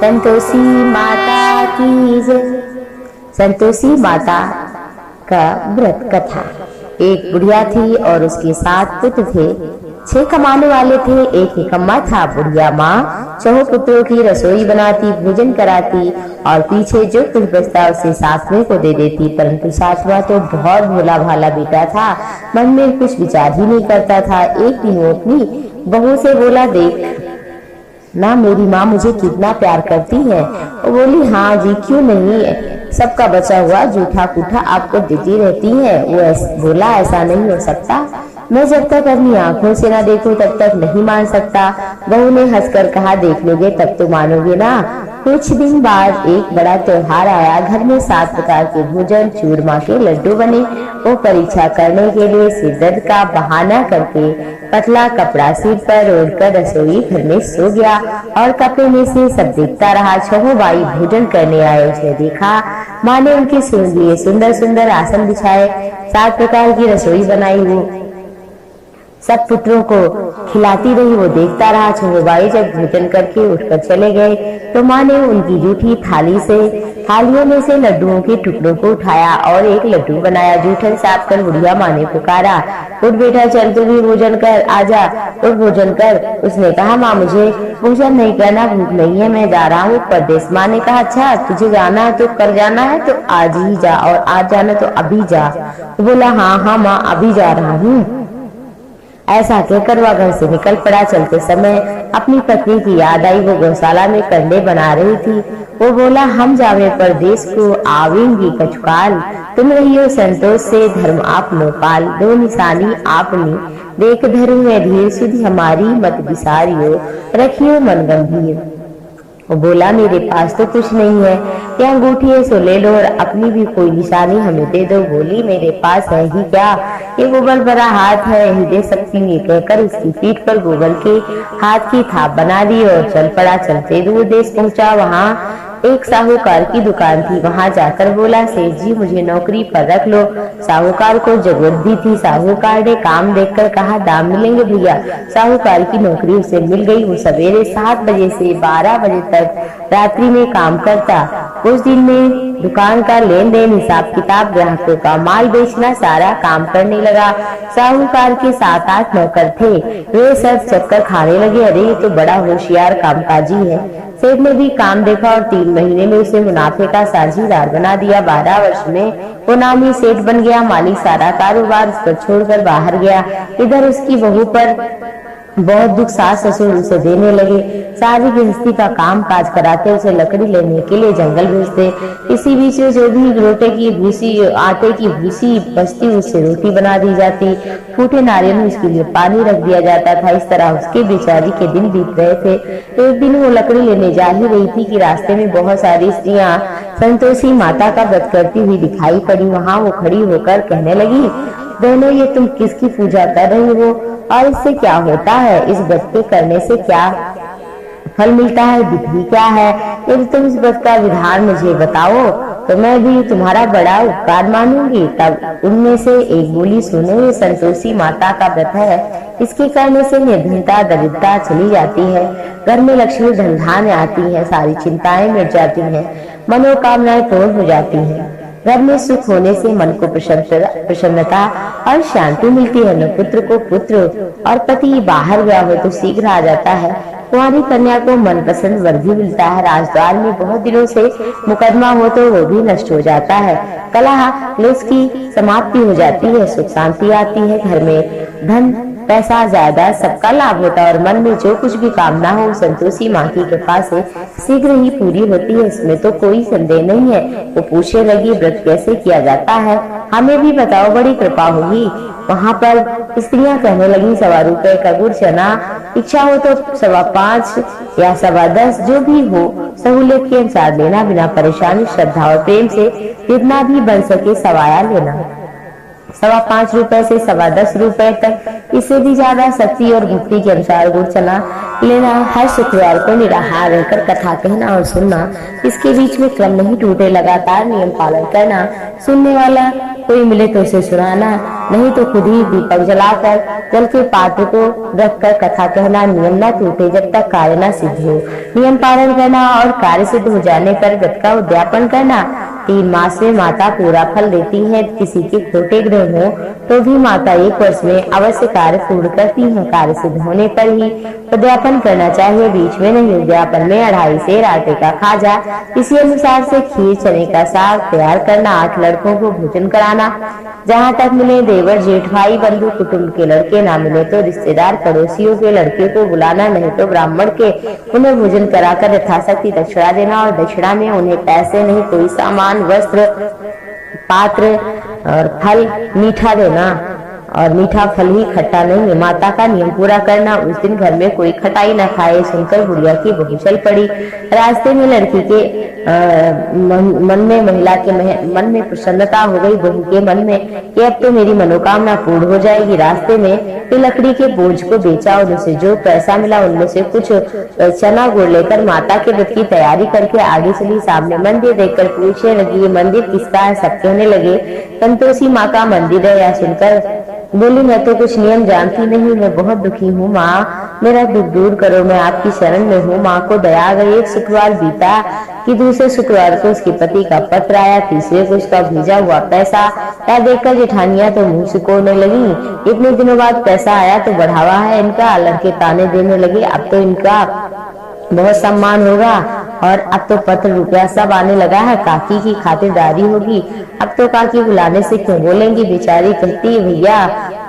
संतोषी माता की जय। संतोषी माता का व्रत कथा। एक बुढ़िया थी और उसके 7 पुत्र थे। 6 कमाने वाले थे, एक निकम्मा था। बुढ़िया माँ 6 पुत्रों की रसोई बनाती, भोजन कराती और पीछे जो कुछ बचता उसे 7वें को दे देती। परंतु 7वां तो बहुत भोला भाला बेटा था, मन में कुछ विचार ही नहीं करता था। एक दिन वो अपनी बहू से बोला, देख ना मेरी माँ मुझे कितना प्यार करती है। वो बोली, हाँ जी, क्यों नहीं, सबका बचा हुआ जूठा कूठा आपको देती रहती है। वो बोला, ऐसा नहीं हो सकता, मैं जब तक अपनी आंखों से ना देखूं तब तक नहीं मान सकता। बहू ने हंसकर कहा, देख लोगे तब तो मानोगे ना। कुछ दिन बाद एक बड़ा त्योहार आया। घर में 7 प्रकार के भोजन, चूरमा के लड्डू बने। वो परीक्षा करने के लिए सिर दर्द का बहाना करके पतला कपड़ा सिर पर ओढ़कर रसोई घर में सो गया और कपड़े में से सब देखता रहा। 6 भाई भोजन करने आए। उसने देखा माँ ने उनके लिए सुंदर सुंदर आसन बिछाए, 7 प्रकार की रसोई बनाई। वो सब पुत्रों को खिलाती रही। वो देखता रहा। 6 भाई जब भोजन करके उठकर चले गए तो माँ ने उनकी जूठी थालियों में से लड्डुओं के टुकड़ों को उठाया और एक लड्डू बनाया। जूठन साफ कर बुढ़िया माँ ने पुकारा, उठ बेटा, चल तू भी भोजन कर, आजा, उठ भोजन कर। उसने कहा, माँ मुझे भोजन नहीं करना, भूख नहीं है, मैं जा रहा हूँ परदेश। माँ ने कहा, अच्छा तुझे जाना है तो कर जाना है तो आज ही जा, और आज जाना तो अभी जा। तो बोला, हाँ माँ अभी जा रहा हूँ। ऐसा कहकर वह घर से निकल पड़ा। चलते समय अपनी पत्नी की याद आई। वो गौशाला में कंडे बना रही थी। वो बोला, हम जावे परदेश को, आवेंगी कछुकाल, तुम रहियो संतोष से, धर्म आप नो पाल, 2 निशानी आपने, देख धर्म में धीर, सुध हमारी मत विसारियो, रखियो मन गंभीर। वो बोला, मेरे पास तो कुछ नहीं है, क्या अंगूठी है सो ले लो और अपनी भी कोई निशानी हमें दे दो। बोली, मेरे पास है ही क्या, ये गोबर भरा हाथ है, यही दे सकती हूँ। कहकर उसकी पीठ पर गोबर के हाथ की थाप बना दी और चल पड़ा। चलते दूर देश पहुंचा। वहाँ एक साहूकार की दुकान थी। वहां जाकर बोला, सेठ जी मुझे नौकरी पर रख लो। साहूकार को जरूरत भी थी। साहूकार ने काम देखकर कहा, दाम मिलेंगे भैया। साहूकार की नौकरी उसे मिल गई। वो सवेरे 7 बजे से 12 बजे तक रात्रि में काम करता। कुछ दिन में दुकान का लेन देन, हिसाब किताब, ग्राहकों का माल बेचना, सारा काम करने लगा। साहूकार के 7-8 नौकर थे। वे सब चक्कर खाने लगे, अरे ये तो बड़ा होशियार कामकाजी है। सेठ ने भी काम देखा और 3 महीने में उसे मुनाफे का साझीदार बना दिया। 12 वर्ष में वो नामी सेठ बन गया। मालिक सारा कारोबार उस पर छोड़कर बाहर गया। इधर उसकी बहू पर बहुत दुख सास ससुर उसे देने लगे। सारी गृहस्थी का काम काज कराते, उसे लकड़ी लेने के लिए जंगल भेजते। इसी बीच में जो भी आटे की भूसी बचती उससे रोटी बना दी जाती। फूटे नारियल में उसके लिए पानी रख दिया जाता था। इस तरह उसके बेचारी के दिन बीत रहे थे। एक दिन वो लकड़ी लेने जा ही रही थी कि रास्ते में बहुत सारी स्त्रियां संतोषी माता का व्रत करती हुई दिखाई पड़ी। वहां वो खड़ी होकर कहने लगी, बहनों ये तुम किसकी पूजा कर रही हो और इससे क्या होता है, इस व्रत के करने से क्या फल मिलता है, विधि क्या है? यदि तुम इस व्रत का विधान मुझे बताओ तो मैं भी तुम्हारा बड़ा उपकार मानूंगी। तब उनमें से एक बोली, सुनो ये संतोषी माता का व्रत है, इसके करने से निर्धनता दरिद्रता चली जाती है, घर में लक्ष्मी धन धान्य आती है, सारी चिंताएं मिट जाती हैं, मनोकामनाएं पूर्ण हो जाती हैं, घर में सुख होने से मन को प्रसन्नता और शांति मिलती है। न पुत्र को पुत्र और पति बाहर गया हो तो शीघ्र आ जाता है। कुंवारी कन्या को मनपसंद वर भी मिलता है। राजद्वार में बहुत दिनों से मुकदमा हो तो वो भी नष्ट हो जाता है। कलह क्लेश की समाप्ति हो जाती है, सुख शांति आती है। घर में धन पैसा ज्यादा सबका लाभ होता है और मन में जो कुछ भी कामना हो संतोषी माँ की कृपा से शीघ्र ही पूरी होती है। इसमें तो कोई संदेह नहीं है। वो पूछने लगी, व्रत कैसे किया जाता है, हमें भी बताओ, बड़ी कृपा होगी। वहाँ पर स्त्रियां कहने लगी, 1.25 रुपए का गुड़ चना, इच्छा हो तो 5.25 या 10.25 जो भी हो सहूलियत के अनुसार लेना, बिना परेशानी श्रद्धा और प्रेम से जितना भी बन सके सवाया लेना। 5.25 रुपए से 10.25 रुपए तक, इससे भी ज्यादा शक्ति और भक्ति के अनुसार गुड़ चना लेना। हर शुक्रवार को निराहार रहकर कथा कहना और सुनना, इसके बीच में क्रम नहीं टूटे, लगातार नियम पालन करना। सुनने वाला कोई मिले तो उसे सुनाना, नहीं तो खुद ही दीपक जलाकर जल के पात्र को रखकर कथा कहना। नियम न टूटे जब तक कार्य न सिद्ध हो। नियम पालन करना और कार्य सिद्ध हो जाने पर व्रत का उद्यापन करना। 3 मास में माता पूरा फल देती है। किसी के खोटे ग्रह हो तो भी माता 1 वर्ष में अवश्य कार्य पूर्ण करती है। कार्य सिद्ध होने पर ही उद्यापन करना चाहिए, बीच में नहीं। उद्यापन में 2.5 सेर आटे का खाजा, इसी अनुसार से खीर, चने का साग तैयार करना। 8 लड़कों को भोजन कराना। जहाँ तक मिले देवर, जेठ, भाई, बंधु, कुटुंब के लड़के, ना मिले तो रिश्तेदार, पड़ोसियों के लड़के को बुलाना, नहीं तो ब्राह्मण के। उन्हें भोजन कराकर यथाशक्ति दक्षिणा देना और दक्षिणा में उन्हें पैसे नहीं, कोई सामान, वस्त्र, पात्र और फल, मीठा देना। और मीठा फल ही, खट्टा नहीं। माता का नियम पूरा करना। उस दिन घर में कोई खटाई न खाए। सुनकर बुढ़िया की बहू चल पड़ी। रास्ते में लड़की के मन में, महिला के मन में प्रसन्नता हो गई। बहू के मन में कि अब तो मेरी मनोकामना पूर्ण हो जाएगी। रास्ते में फिर लकड़ी के बोझ को बेचा, उनसे जो पैसा मिला उनमें से कुछ चना गुड़ लेकर माता के व्रत की तैयारी करके आगे चली। सामने मंदिर देखकर पूछने लगी, ये मंदिर किसका है? सब कहने लगे संतोषी माँ का मंदिर है। या सुनकर बोली, मैं तो कुछ नियम जानती नहीं, मैं बहुत दुखी हूँ माँ, मेरा दुख दूर करो, मैं आपकी शरण में हूँ। माँ को दया आ गई। 1 शुक्रवार बीता कि दूसरे शुक्रवार को उसके पति का पत्र आया, तीसरे को उसका भेजा हुआ पैसा। क्या देखकर जेठानियां तो मुंह सिकोड़ने लगी। इतने दिनों बाद पैसा आया तो बढ़ावा है इनका। लड़के ताने देने लगे, अब तो इनका बहुत सम्मान होगा और अब तो पत्र रुपया सब आने लगा है। काकी की खातिरदारी होगी, अब तो काकी बुलाने से क्यों बोलेंगी। बेचारी कहती, भैया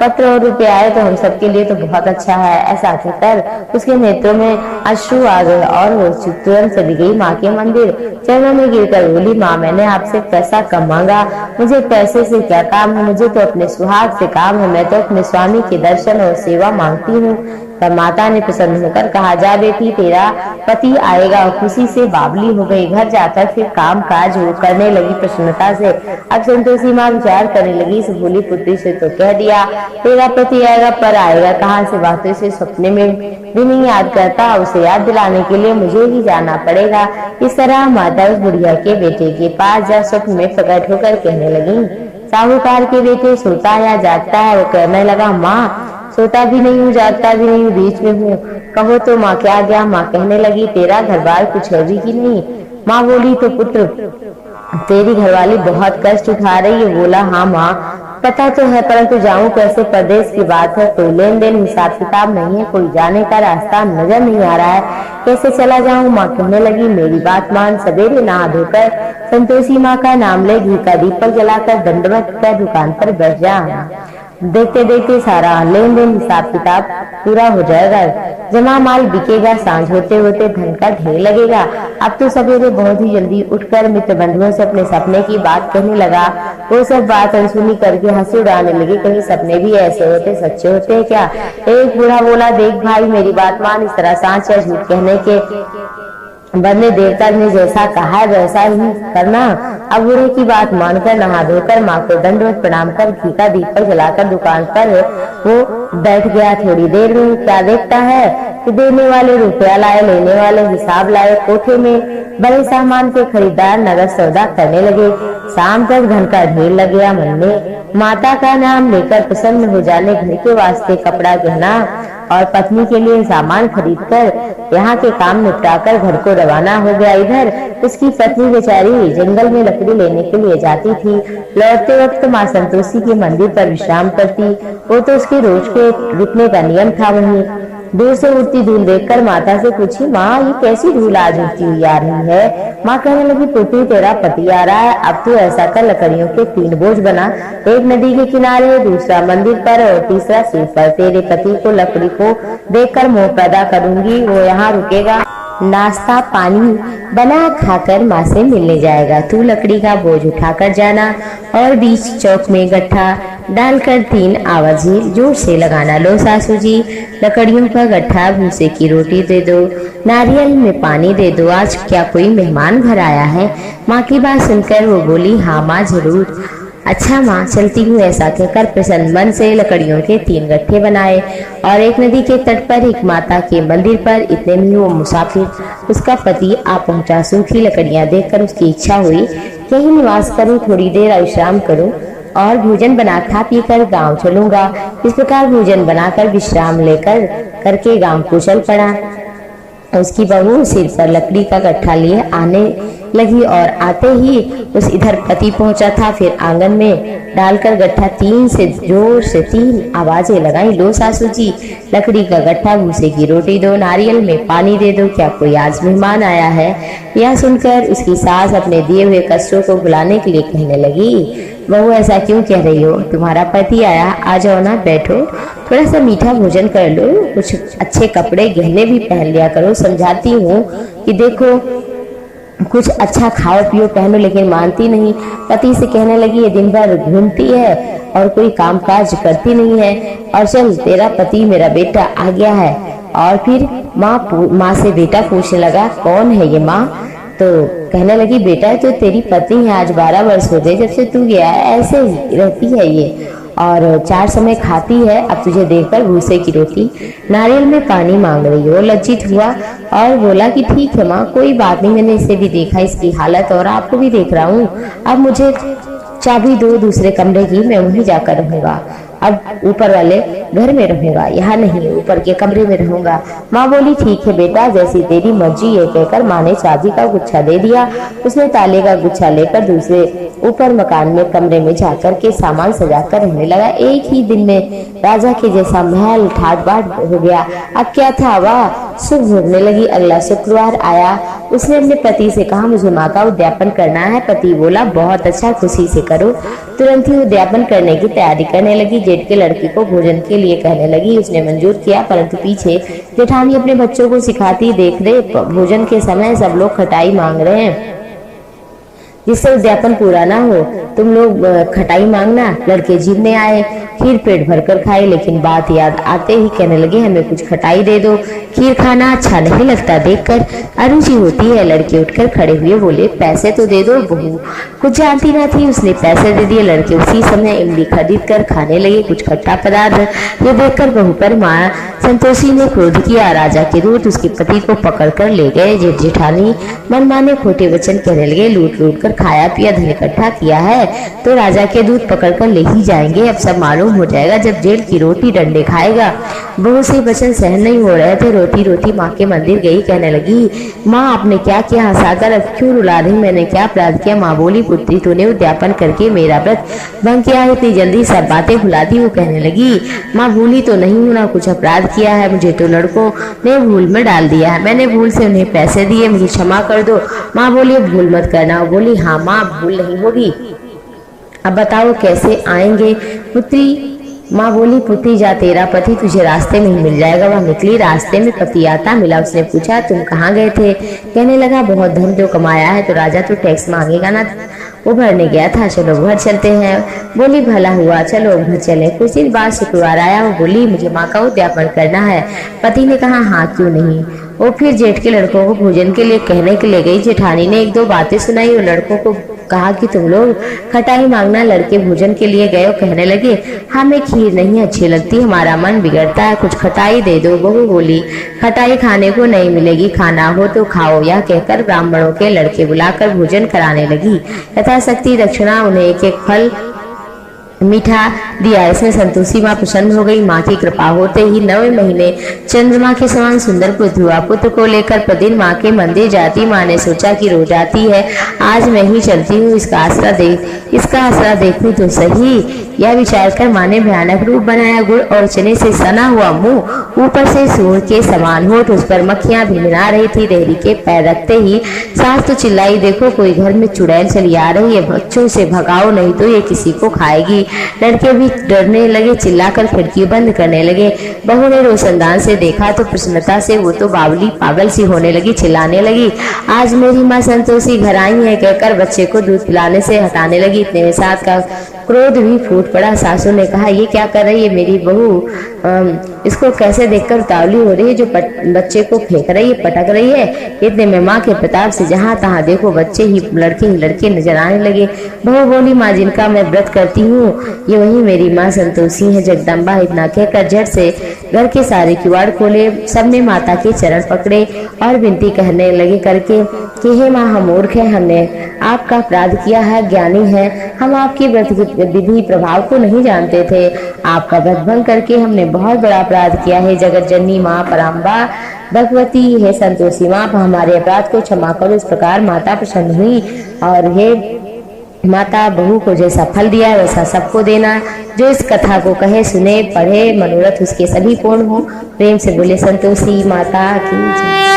पत्र और रुपया आए तो हम सबके लिए तो बहुत अच्छा है। ऐसा कहकर उसके नेत्रों में अश्रु आ गए और वो तुरंत चली गई माँ के मंदिर। चरणों में गिरकर बोली, माँ मैंने आपसे पैसा कम मांगा, मुझे पैसे से क्या काम है, मुझे तो अपने सुहाग से काम है। मैं तो अपने स्वामी के दर्शन और सेवा मांगती हूँ। तब माता ने प्रसन्न होकर कहा, जा बेटी, तेरा पति आएगा। और खुशी से बावली हो गई। घर जाकर फिर काम काज वो करने लगी प्रसन्नता से। अब संतोषी माँ विचार करने लगी, इस भोली पुत्री से तो कह दिया तेरा पति आएगा, पर आएगा कहाँ से? बात इसे सपने में भी नहीं याद करता। उसे याद दिलाने के लिए मुझे ही जाना पड़ेगा। इस तरह माता उस बुढ़िया के बेटे के पास जा स्वप्न में प्रकट होकर कहने लगी, साहूकार के बेटे सोता या जागता है? वो कहने लगा, माँ सोता भी नहीं हूँ, जागता भी नहीं हूँ, बीच में हूँ, कहो तो माँ क्या गया? माँ कहने लगी, तेरा घर बार कुछ है भी कि नहीं? माँ बोली, तो पुत्र तेरी घरवाली बहुत कष्ट उठा रही है। बोला, हाँ माँ पता तो है, परंतु जाऊं कैसे? प्रदेश की बात है, कोई लेन देन हिसाब किताब नहीं है, कोई जाने का रास्ता नजर नहीं आ रहा है, कैसे चला जाऊं? माँ कहने लगी, मेरी बात मान, सवेरे नहा धोकर संतोषी माँ का नाम ले, घी का दीपक जलाकर दंडवत कर दुकान पर बैठ जा। देखते देखते सारा लेन देन हिसाब किताब पूरा हो जाएगा, जमा माल बिकेगा, सांझ होते होते धन का ढेर लगेगा। अब तो सवेरे बहुत ही जल्दी उठकर मित्र बंधुओं से अपने सपने की बात कहने लगा। वो सब बात अनसुनी करके हंसी उड़ाने लगे। कहीं सपने भी ऐसे होते, सच्चे होते हैं क्या? एक बूढ़ा बोला, देख भाई मेरी बात मान, इस तरह सांच या झूठ कहने के बदले देवता ने जैसा कहा है वैसा ही करना। अब बूढ़े की बात मानकर नहा धोकर माँ को दंडवत प्रणाम कर घी का दीपक जलाकर दुकान पर वो बैठ गया। थोड़ी देर में क्या देखता है कि देने वाले रुपया लाए, लेने वाले हिसाब लाए। कोठे में बड़े सामान के खरीदार नगद सौदा करने लगे। शाम तक धन का ढेर लग गया। मन में माता का नाम लेकर प्रसन्न हो जाने घर के वास्ते कपड़ा गहना और पत्नी के लिए सामान खरीदकर यहाँ के काम निपटाकर घर को रवाना हो गया। इधर उसकी पत्नी बेचारी जंगल में लकड़ी लेने के लिए जाती थी। लौटते वक्त माँ संतोषी के मंदिर पर विश्राम करती। वो तो उसके रोज के रुकने का नियम था। वहीं दूर से उड़ती धूल देखकर माता से पूछी, माँ ये कैसी धूल आज उड़ती हुई आ रही है? माँ कहने लगी, पुत्री तेरा पति आ रहा है, अब तू ऐसा कर लकड़ियों के 3 बोझ बना, एक नदी के किनारे, दूसरा मंदिर पर और तीसरा सिर पर। तेरे पति को लकड़ी को देखकर मोह पैदा करूंगी, वो यहाँ रुकेगा, नाश्ता पानी बना खाकर माँ से मिलने जाएगा। तू लकड़ी का बोझ उठाकर जाना और बीच चौक में गट्ठा डालकर 3 आवाज़ें जोर से लगाना। लो सासू जी, लकड़ियों का गट्ठा, भूसे की रोटी दे दो, नारियल में पानी दे दो, आज क्या कोई मेहमान घर आया है? माँ की बात सुनकर वो बोली, हाँ माँ जरूर। अच्छा माँ, चलती हूँ। ऐसा कहकर प्रसन्न मन से लकड़ियों के 3 गट्ठे बनाए और एक नदी के तट पर एक माता के मंदिर पर। इतने में वो मुसाफिर, उसका पति आ पहुंचा। सूखी लकड़ियां देखकर उसकी इच्छा हुई कहीं निवास करूं, थोड़ी देर विश्राम करूं और भोजन बना खा पी कर गाँव चलूंगा। इस प्रकार भोजन बनाकर विश्राम लेकर करके गाँव को चल पड़ा। उसकी बहू सिर पर लकड़ी का गट्ठा लिए आने लगी और आते ही उस इधर पति पहुंचा था। फिर आंगन में डालकर गट्ठा 3 से जोर से 3 आवाजें लगाई। लो सासू जी, लकड़ी का गट्ठा, भूसे की रोटी दो, नारियल में पानी दे दो, क्या कोई आज मेहमान आया है? यह सुनकर उसकी सास अपने दिए हुए कष्टों को भुलाने के लिए कहने लगी, बहू ऐसा क्यों कह रही हो? तुम्हारा पति आया, आ जाओ ना, बैठो, थोड़ा सा मीठा भोजन कर लो, कुछ अच्छे कपड़े गहने भी पहन लिया करो। समझाती हूँ कि देखो कुछ अच्छा खाओ पियो पहनो, लेकिन मानती नहीं। पति से कहने लगी, ये दिन भर घूमती है और कोई काम काज करती नहीं है। और चल, तेरा पति मेरा बेटा आ गया है। और फिर माँ से बेटा पूछने लगा, कौन है ये माँ? तो कहने लगी, बेटा तो तेरी पत्नी है, आज 12 वर्ष हो गए जब से तू गया है, ऐसे रहती है ये और 4 समय खाती है। अब तुझे देखकर भूसे की रोटी, नारियल में पानी मांग रही हो। लज्जित हुआ और बोला कि ठीक है माँ, कोई बात नहीं, मैंने इसे भी देखा, इसकी हालत, और आपको भी देख रहा हूँ। अब मुझे चाबी दो दूसरे कमरे की, मैं वहीं जाकर रहूंगा। अब ऊपर वाले घर में रहूंगा, यहाँ नहीं, ऊपर के कमरे में रहूंगा। माँ बोली, ठीक है बेटा, जैसी तेरी मर्जी। ये कहकर माँ ने चाबी का गुच्छा दे दिया। उसने ताले का गुच्छा लेकर दूसरे ऊपर मकान में कमरे में जाकर के सामान सजाकर रहने लगा। एक ही दिन में राजा के जैसा महल ठाट बाट हो गया। अब क्या था, वाह, सुख भोगने लगी। अगला शुक्रवार आया। उसने अपने पति से कहा, मुझे माँ का उद्यापन करना है। पति बोला, बहुत अच्छा, खुशी से करो। तुरंत ही उद्यापन करने की तैयारी करने लगी। जेठ के लड़की को भोजन के लिए कहने लगी। उसने मंजूर किया, परंतु पीछे जेठानी अपने बच्चों को सिखाती, देख रहे भोजन के समय सब लोग खटाई मांग रहे हैं, जिससे उद्यापन पूरा ना हो, तुम लोग खटाई मांगना। लड़के जीतने आए, खीर पेट भरकर खाए, लेकिन बात याद आते ही कहने लगे, हमें कुछ खटाई दे दो, खीर खाना अच्छा नहीं लगता, देखकर अरुचि होती है। लड़के उठकर खड़े हुए बोले, पैसे तो दे दो। बहू कुछ जानती ना थी, उसने पैसे दे दिए। लड़के उसी समय इमली खरीद कर खाने लगे, कुछ खट्टा पदार्थ। ये देखकर बहू पर माँ संतोषी ने क्रोध किया। राजा के दूत उसके पति को पकड़ कर ले गए। जेठ जेठानी मनमाने खोटे वचन कहने लगे, लूट लूट कर खाया पिया धन इकट्ठा किया है तो राजा के दूत पकड़ कर ले ही जाएंगे। अब सब मालूम हो जाएगा जब जेल की रोटी डंडे खाएगा। बहू से वचन सहन नहीं हो रहे थे। रोती रोती माँ के मंदिर गई, कहने लगी, माँ आपने क्या किया? हंसाकर अब क्यों रुला रही? मैंने क्या अपराध किया? माँ बोली, पुत्री तूने उद्यापन करके मेरा व्रत भंग किया है, इतनी जल्दी सब बातें भुला दी। वो कहने लगी, माँ भूली तो नहीं हूँ ना, कुछ अपराध किया है, मुझे तो लड़कों ने भूल में डाल दिया है, मैंने भूल से उन्हें पैसे दिए, मुझे क्षमा कर दो। माँ बोली, भूल मत करना। बोली, हाँ माँ, भूल नहीं होगी, अब बताओ कैसे आएंगे? पुत्री माँ बोली, पुत्री जा, तेरा पति तुझे रास्ते में ही मिल जाएगा। वह निकली, रास्ते में पति आता मिला। उसने पूछा, तुम कहाँ गए थे? कहने लगा, बहुत धन जो कमाया है तो राजा तो टैक्स मांगेगा ना, वो भरने गया था, चलो घर चलते हैं। बोली, भला हुआ, चलो घर चले। कुछ दिन बाद शुक्रवार आया। वो बोली, मुझे माँ का उद्यापन करना है। पति ने कहा, हाँ क्यों नहीं। वो फिर जेठ के लड़कों को भोजन के लिए कहने के लिए गई। जेठानी ने 1-2 बातें सुनाई और लड़कों को कहा कि तुम लोग खटाई मांगना। लड़के भोजन के लिए गए और कहने लगे, हमें खीर नहीं अच्छी लगती, हमारा मन बिगड़ता है, कुछ खटाई दे दो। बहू बोली, खटाई खाने को नहीं मिलेगी, खाना हो तो खाओ। यह कहकर ब्राह्मणों के लड़के बुलाकर भोजन कराने लगी। यथाशक्ति दक्षिणा उन्हें एक फल मीठा दिया। इसमें संतोषी माँ प्रसन्न हो गई। माँ की कृपा होते ही 9वें महीने चंद्रमा के समान सुंदर पुत्र हुआ। पुत्र को लेकर प्रतिदिन माँ के मंदिर जाती। माँ ने सोचा कि रोज आती है, आज मैं ही चलती हूँ, इसका आसरा देखूं तो सही। यह विचार कर माँ ने भयानक रूप बनाया। गुड़ और चने से सना हुआ मुंह, ऊपर से सूर के समान होठ, उस पर मक्खियां भिनभिना रही थी। देहरी के पैर रखते ही सास तो चिल्लाई, देखो कोई घर में चुड़ैल चली आ रही है, बच्चों से भगाओ नहीं तो ये किसी को खाएगी। लड़के भी डरने लगे, चिल्लाकर खिड़की बंद करने लगे। बहू ने रोशनदान से देखा तो प्रसन्नता से वो तो बावली पागल सी होने लगी, चिल्लाने लगी, आज मेरी माँ संतोषी घर आई है, कहकर बच्चे को दूध पिलाने से हटाने लगी। इतने में साथ का क्रोध भी फूट पड़ा। सासू ने कहा, ये क्या कर रही है मेरी बहू, इसको कैसे देखकर उतावली हो रही है, जो बच्चे को फेंक रही है, पटक रही है। इतने में माँ के प्रताप से जहाँ तहाँ देखो बच्चे ही लड़के नजर आने लगे। बहू बोली, माँ जिनका मैं व्रत करती हूँ ये वही मेरी माँ संतोषी है, जगदम्बा। इतना कहकर झट से घर के सारे किवाड़ खोले। सबने माता के चरण पकड़े और विनती कहने लगे करके कि हे माँ, हम मूर्ख हैं, हमने आपका अपराध किया है, ज्ञानी है, हम आपकी व्रत की विधि प्रभाव को नहीं जानते थे। आपका व्रत भंग करके हमने बहुत बड़ा अपराध किया है। जगत जननी माँ पराम्बा भगवती है संतोषी माँ, हमारे अपराध को क्षमा करो। इस प्रकार माता प्रसन्न हुई और हे माता, बहू को जैसा फल दिया वैसा सबको देना। जो इस कथा को कहे, सुने, पढ़े, मनोरथ उसके सभी पूर्ण हो। प्रेम से बोले संतोषी माता की जय।